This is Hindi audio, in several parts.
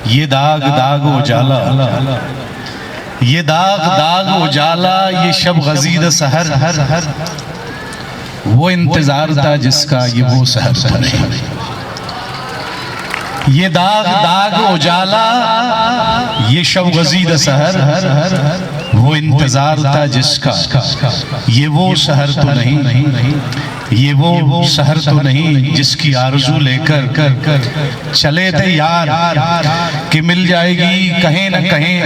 ये दाग दाग उजाला, ये दाग दाग उजाला, ये शब गजीद सहर, वो इंतजार था जिसका ये वो सहर तो नहीं। ये दाग दाग उजाला, ये शब गजीद सहर, वो इंतजार था जिसका ये वो सहर तो नहीं। ये वो सहर तो नहीं जिसकी आरज़ू लेकर चले थे यार कि मिल जाएगी कहीं न कहीं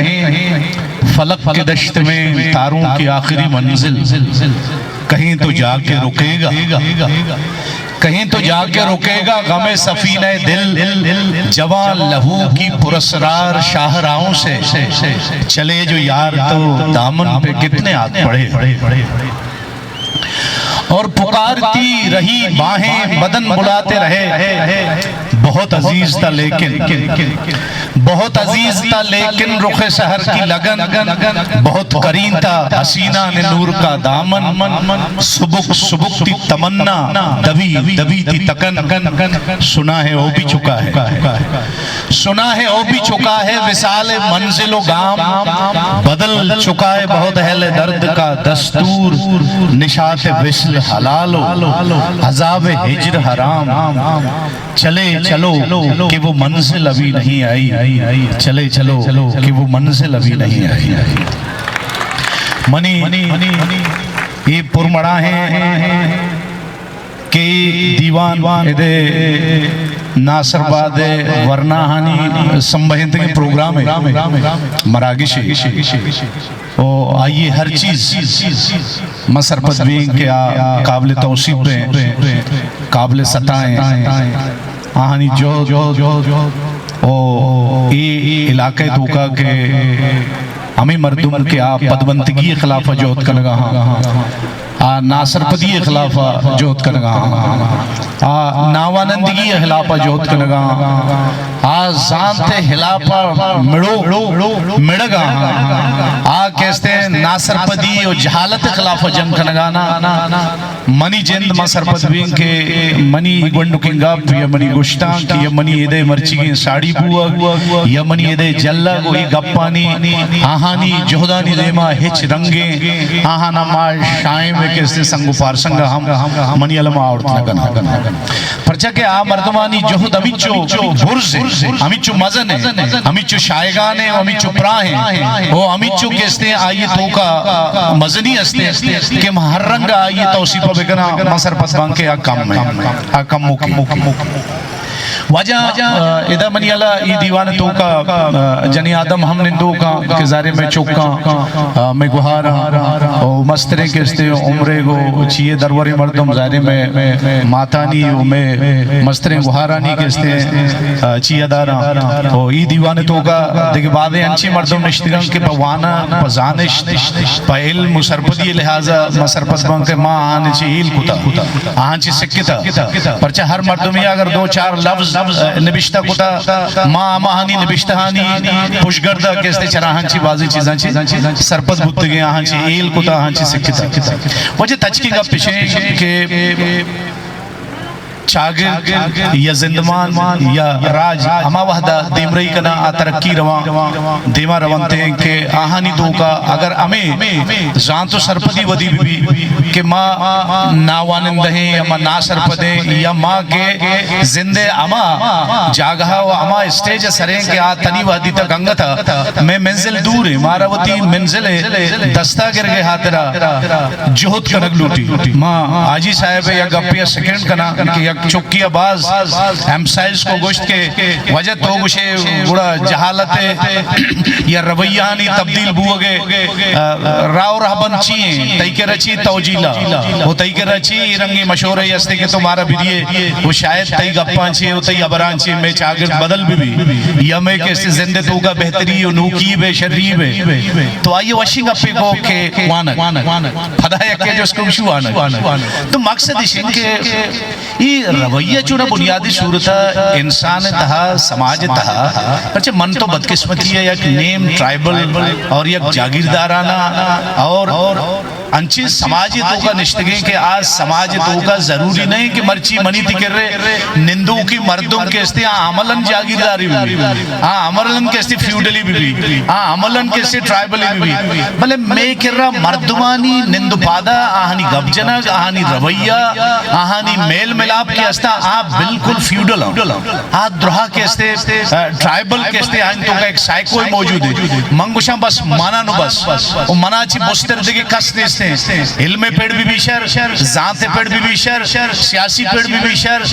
फलक के दश्त में तारों की आखिरी मंजिल। कहीं तो जाके रुकेगा, कहीं तो जाके रुकेगा गमे सफीने दिल, जवान लहू की पुरस्रार शाहराहों से चले जो यार तो दामन पे कितने हाथ पड़े। और पुकारती रही बाहें बदन बुलाते रहे, बहुत अजीज था लेकिन, बहुत अजीज था लेकिन रुखे शहर की लगन, बहुत करीन था हसीना ने नूर का दामन। सुबुक सुबुक थी तमन्ना, दबी दबी थी तकन। सुना है हो भी चुका है, सुना है हो भी चुका है विसाले मंजिलो गाम, बदल चुका है बहुत अहले दर्द का दस्तूर। निशात विस्ल हलालो, अज़ाब हिज्र हराम, चले चलो कि वो मंजिल अभी नहीं आई, चले चलो कि वो मंजिल अभी नहीं आई। मनी ये पुरमड़ा है कि दीवान इधे नासरबाद वरना हानि संबंधित के प्रोग्राम है मरागिश ओ आइए हर चीज मसरपत भी के काबिल तौसीब पे काबिल सताएं आहानी जो ओ ये इलाके दूका के हमें मर्दुम के आप पदवंतगी खिलाफ जोत कनगा नासरपदी खिलाफा जोत कनगा नावानंदगी खिलाफा जोत कनगा जानते खिलाफा मिड़ो मिड़गा कहते हैं नासरपदी और जहालत खिलाफा जंग कनगाना मनी जिंद मसरपदी के मनी गुंडुकिंगा या मनी गुश्ता की या मनी इदे मर्ची की साड़ी बुआ या मनी इदे जल्ला कोई गप्पानी आहानी जोहदानी देमा हिच रंगे आहाना मार शाय में कैसे संगु पार संग हम मनी अलमा औरत लगना परचा के आ मर्दमानी जोहद अमिचो बुर्ज अमिचो मजन है अमिचो शायगान है अमिचो प्रा है वो अमिचो कैसे आइए तो का मजनी अस्ते के हर रंग आइए तौसीफा बेगना मसर पसबांग के आकम में आकम मुकी वजह इधर मनियाला ये दीवान तो का जनी आदम हम निंदो का के जारे में चौका में गुहारा और मस्तरे के स्ते उम्रे को चिए दरबारी मर्दम जारे में मातानी में मस्तरे गुहारानी के स्ते चिया दारा और ये दीवान तो का देखिए बादे अंची मर्दम निश्तिगंग के पवाना पजानिश पहल मुसरपदी लिहाजा मसरपसबंग के माँ आने चाहिए कुता आंची सिक्किता परचा हर मर्दम अगर दो चार लफ्ज निबिश्ता कुता माँ महानी निबिश्ताहानी पुष्गर्दा कैसे चराहांची बाजी चीज़ां सरपत बुद्ध के आहांची एल कुता आहांची सिक्किता वजह तचकी का पिछे के शागिर्द या जिंदमान या राज हमा वहदा देमरई कना तरक्की रवा देमा रवंते के आहानी दो का अगर हमें जान तो सरपदी वदी भी के माँ नावानंद है या माँ ना सरपदे या माँ के जिंदे अमा जागहा व अमा स्टेज सरें के आ तनी वदी तक अंगता मैं मंजिल दूर है मारावती मंजिल है दस्ता गिर गए हाथरा जोहद कनक लूटी माँ आजी साहब या गप्पिया सेकंड कना या चुक्की आवाज एम्साइज को गोश्त के वजह तो गुशे बुरा जहालत या रवैया नहीं तब्दील बुआगे राव रहबन ची तई के रची तौजीला वो तई के रची रंगी मशहूर है अस्ते के तुम्हारा विदिये वो शायद तई गप्पा ची वो तई अबरान ची में चागिर बदल भी या मैं कैसे जिंदे तो का बेहतरी और नूकीब है शरीब है तो आइए वशी गप्पे को के वानक फदाया के जो उसको शु वानक तो मकसद इशिन के रवैया चुना बुनियादी सूरत इंसान तहा समाज तहा अच्छा मन तो बदकिस्मती है एक नेम ट्राइबल और एक जागीरदाराना और अंचे समाज तो का निश्चित के आज समाज तो का जरूरी नहीं कि मर्ची मनी थी कर रहे निंदू की मर्दों के स्ते अमलन जागीरदारी भी अमलन के स्ते फ्यूडली भी अमलन के स्ते ट्राइबली भी भले मैं कर रहा मर्दवानी निंदुपादा आहानी गबजना आहानी रवैया आहानी मेल मिलाप के अस्ता आप बिल्कुल फ्यूडल आ द्रोहा के स्ते ट्राइबल के स्ते आन तो का एक साइको मौजूद है मंगुशा बस माना नु बस वो मनाची मुस्तर दिगे कस देते इल्मे पेड़ भी बिशर जाते पेड़ भी बिशर सियासी पेड़ भी बिशर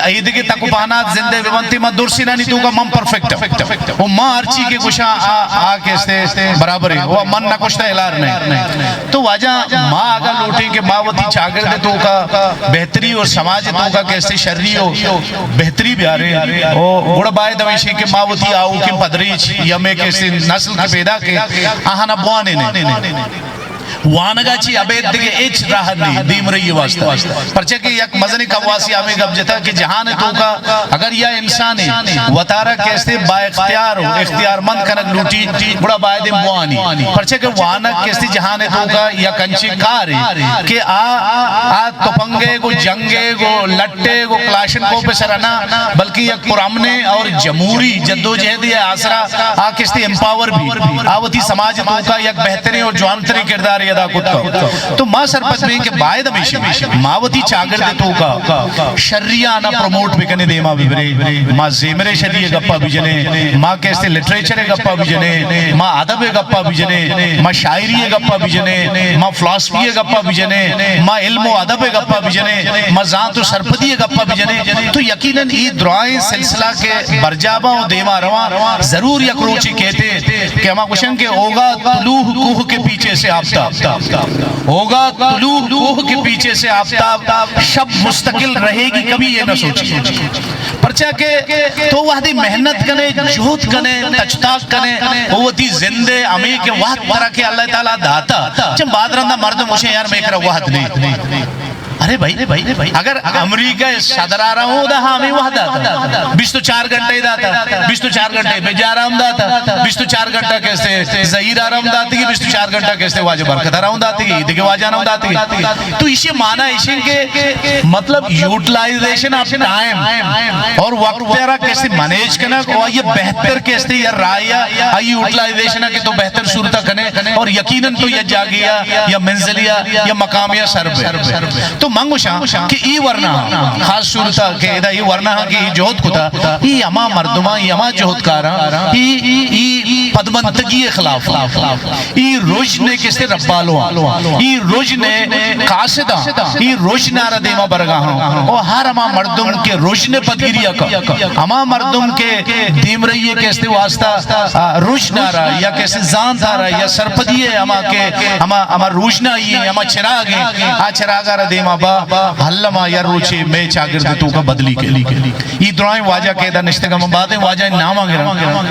ईद के तकुबाना जिंदे विवंती मा दुर्सिना नी तू का मम परफेक्ट वो मां अर्ची के गुशा आ के स्ते बराबर है वो मन ना कुछ हिलार नहीं तो वाजा मां आगा लूटी के मावती चागर दे तो का बेहतरी और समाज तो का कैसे शर्री हो बेहतरी भी आ रहे ओ गुड़ बाय दवेशी के मावती आओ के पदरीच यमे के नस्ल के पैदा के आहाना बुआने ने वानगाची अबेद दिगे एच राह नहीं दीम रही वास्ता परचे के एक मजनी कवासी आमे गब जता कि जहान तो का अगर यह इंसान है वतारा कैसे बाइख्तियार हो इख्तियारमंद कनक लूटी बड़ा बायदे बुआनी परचे के वानक कैसे जहान तो का या कंची कार है कि आ तपंगे को जंगे को लट्टे को क्लाशन को पे सरना बल्कि एक पुरामने और जमहूरी जद्दोजहद या आसरा आ कैसे एम्पावर भी आवती समाज तो का एक बेहतरीन और जवानतरी किरदार अदा कुत्ता तो मां सरपंच में के बायद हमेशा मावती चागर दे तो का शरिया ना प्रमोट भी करने दे मां बिबरे मां जेमरे शरिया गप्पा बिजने मां कैसे लिटरेचर गप्पा बिजने मां अदब गप्पा बिजने मां शायरी गप्पा बिजने मां फिलॉसफी गप्पा बिजने मां इल्म व अदब गप्पा बिजने मां जात व सरपदी गप्पा बिजने तो यकीनन ये दुआएं सिलसिला के बरजाबा और देवा रवा जरूर यकरोची कहते कि हम कुशन के होगा तुलूह कुह के पीछे से आफ्ताब होगा तुलूह कोह के पीछे से आफ्ताब शब मुस्तकिल रहेगी कभी ये न सोचिए परचा के तो वहदी मेहनत कने जोत कने तचताक कने होती जिंदे अमी के वहद तरह के अल्लाह ताला दाता जब बादरंदा मर्द मुझे यार मैं कर वहद नहीं अरे भाई अगर अमेरिका सदर आ रहा हूँ हाँ मैं वहाँ दाता 24 घंटे दाता 24 घंटे में जा रहा हूँ दाता 24 घंटा कैसे जहीर आ रहा हूँ दाती की 24 घंटा कैसे वाजे बरकत आ रहा हूँ दाती की ईद के वाजा ना हूँ दाती तो इसे माना इसे के मतलब यूटिलाइजेशन ऑफ टाइम और वक्त तेरा कैसे मैनेज करना और ये बेहतर कैसे या राया यूटिलाइजेशन के तो बेहतर सूरत कने और यकीनन तो ये जागिया या मंजिलिया या मकामिया सर तो मंगुशा कि ई वर्णा खास सूरता के इदा ई वर्णा की जोत कुता ई अमा मर्दमा ई अमा जोतकारा ई पदमंतगी के खिलाफ ई रोजने किसे रब्बालो ई रोजने कासिदा ई रोजना रदेमा बरगाह ओ हर अमा मर्दुम के रोजने पदगिरिया का अमा मर्दुम के दीम रही कैसे वास्ता रोजना रा या कैसे जान था रा या सरपदिए अमा के अमा रोजना ये अमा चिराग आ चिरागा रदेमा हल्लमा या रोचे मैं चागिर दे तो का बदली के ई दुआएं वाजा के दा निश्तगम बातें वाजा नाम आगे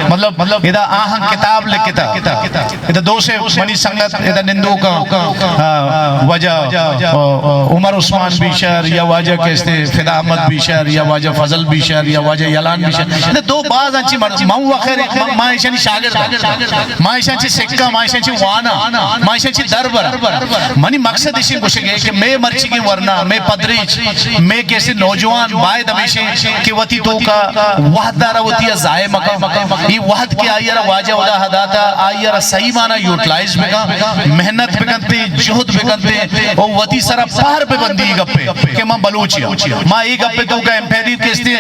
मतलब इदा आहं किताब लिखता इदा दो से मनी संगत इदा निंदो का वाजा उमर उस्मान बिशर या वाजा कैसे फिदा अहमद बिशर या वाजा फजल बिशर या वाजा यलान बिशर दो बाज अच्छी माऊ वखर मायशानी शागिर मायशाची सिक्का मायशाची वाना मायशाची दरबर मनी मकसद इसी गुशे कि मैं मर्ची की वरना मैं पदरीच मैं कैसे नौजवान बाय दमेशे कि वती तो का वहदारा वती जाए मका ये वहद के आयर वाजा उदा हदाता आयर सही माना यूटिलाइज बेगा मेहनत बेगंते जुहद बेगंते और वती सरा पार पे बंदी गप्पे के मां बलूचिया मां एक गप्पे तो का एम्पेरी कैसे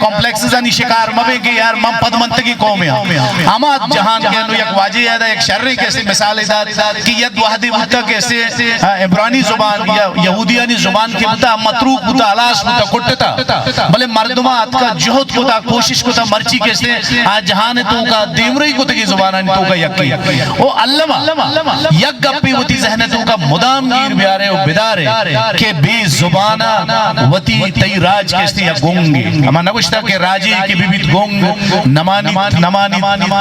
कॉम्प्लेक्सेस अनि शिकार मबे के यार मां पदमंतगी कौम है अमा जहान के नु एक वाजी याद एक शर्री कैसे मिसाल इदात कि यद वहदी मुता कैसे इब्रानी जुबान या यहूदियानी जुबान के मुता मतरूक मुता अलास मुता कुटता भले मर्दमा का जोहद कोता कोशिश कोता मर्ची कैसे आज जहान तो का देमरई को की जुबान तो का यक्की ओ अल्लमा यक गप्पी वती जहन तो का मुदाम गिर बियारे ओ बिदारे के बे जुबाना वती तई राज कैसे या गोंगे हम नगुश्ता के राजी की बीबीत गोंग नमानी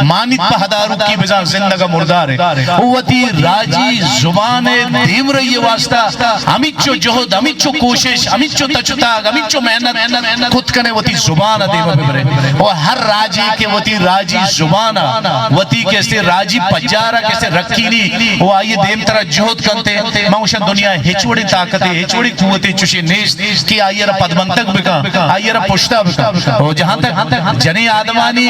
मानित पहदारू की बिजा जिंदगा मुर्दार है ओ वती राजी जुबान देमरई वास्ता अमिचो जोहद अमिचो कोशिश अमिचो तचताग अमिचो मेहनत खुद कने वती जुबान देव बिबरे और हर राजी के वती राजी जुबाना वती कैसे राजी पजारा कैसे रखीली वो आइए देम तरह जोत करते मौशन दुनिया हेचोड़ी ताकते हेचोड़ी कुवते चुशी नेस कि आइए पदमंतक बिका आइए पुष्टा बिका और जहां तक जने आदमानी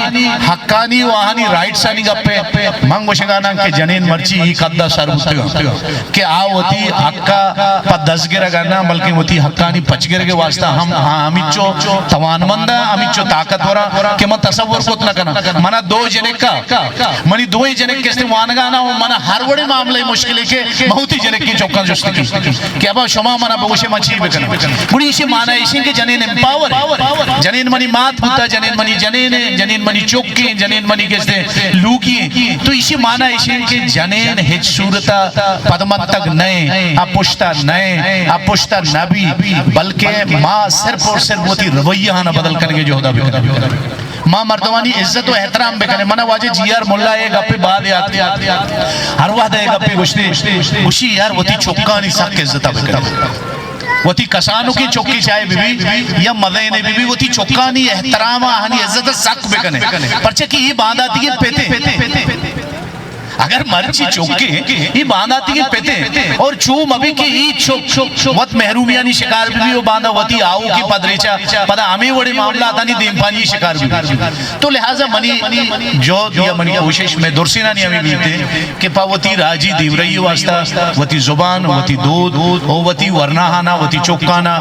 हक्कानी वाहनी राइट सानी गप्पे मंग वशगाना के जनेन मर्ची ही कद्दा सरबुत के आवती हक्का पद 10 गिरा करना बल्कि वती हक्कानी 5 गिर के वास्ता हम अमिचो तवानमंदा अमिचो ताकतवरा के मन तसव्वुर कोत न करना मना 2 जने का मनी 2 जने कैसे वानगाना मना हर बड़े मामले मुश्किल के बहुती जने की चौका जोस्ती के अब शमा मना बहुशे मची बेकन बुड़ी से माना इसी के जनेन एम्पावर जनेन मनी मात होता जनेन मनी चौकी जनेन मनी कैसे लूकी तो इसी माना इसी के जनेन हिच सूरता पदमंतक नए अपुष्टा नबी बल्कि माँ सिर्फ और सिर्फ होती रवैया ना बदल करके जो होता माँ मर्दवानी इज्जत और एहतराम बेकने मना वाजे जीआर मुल्ला एक गप्पे बाद याद हर वादा एक गप्पे गुश्ती उसी यार वती चौका नहीं सक इज्जत बेकने वती कसानों की चौकी चाहे बीबी या मदीने बीबी वती चौका नहीं एहतराम हानि इज्जत सक बेकने परचे की ये बात आती है पेते अगर मर्ची चौके ये बांध आती है पेते और चूम अभी की ई चौक वत महरूमिया नी शिकार भी वो बांधा वती आओ की पदरेचा पदा हमें बड़े मामला आता नहीं देमपानी शिकार भी तो लिहाजा मनी जो दिया मनी कोशिश में दुर्सिना नहीं हमें बीते कि पावती राजी दीवरई वास्ता वती जुबान वती दूध ओ वती वरनाहाना वती चौकाना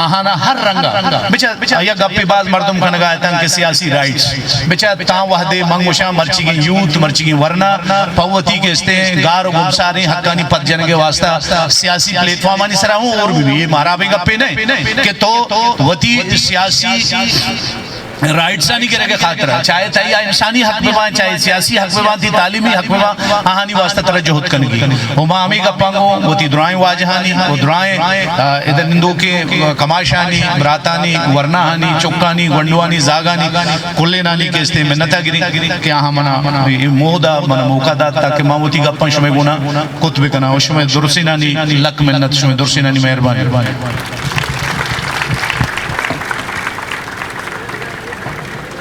आहाना हर रंगा बेचा या गप्पे बाज मर्दम का नगायता के सियासी राइट्स बेचा ता वहदे मंगोशा मर्ची की यूथ मर्ची की वरना पवती के इसते गार गुमसारे हक्कानी पद जन के वास्ता सियासी प्लेटफॉर्म आनी सरा हूं और भी ये मारा भी गप्पे नहीं कि तो वती सियासी राइट्स आनी करे के खातिर चाहे तैया इंसानी हक में चाहे सियासी हक में थी तालीमी हक में आहानी वास्ता तरह जोहत कनगी हुमा हमें गप्पांगो वती दुराएं वाजहानी वो दुराएं इधर निंदो के कमाशानी बरातानी वरनाहानी चौकानी गंडवानी जागानी कुल्ले नानी के इसते मिन्नता गिरी कि आहा मना मोदा मना मौका दाता कि मामूती गप्पा शुमे गुना कुतबे कना शुमे दुरसिनानी लक मिन्नत शुमे दुरसिनानी मेहरबानी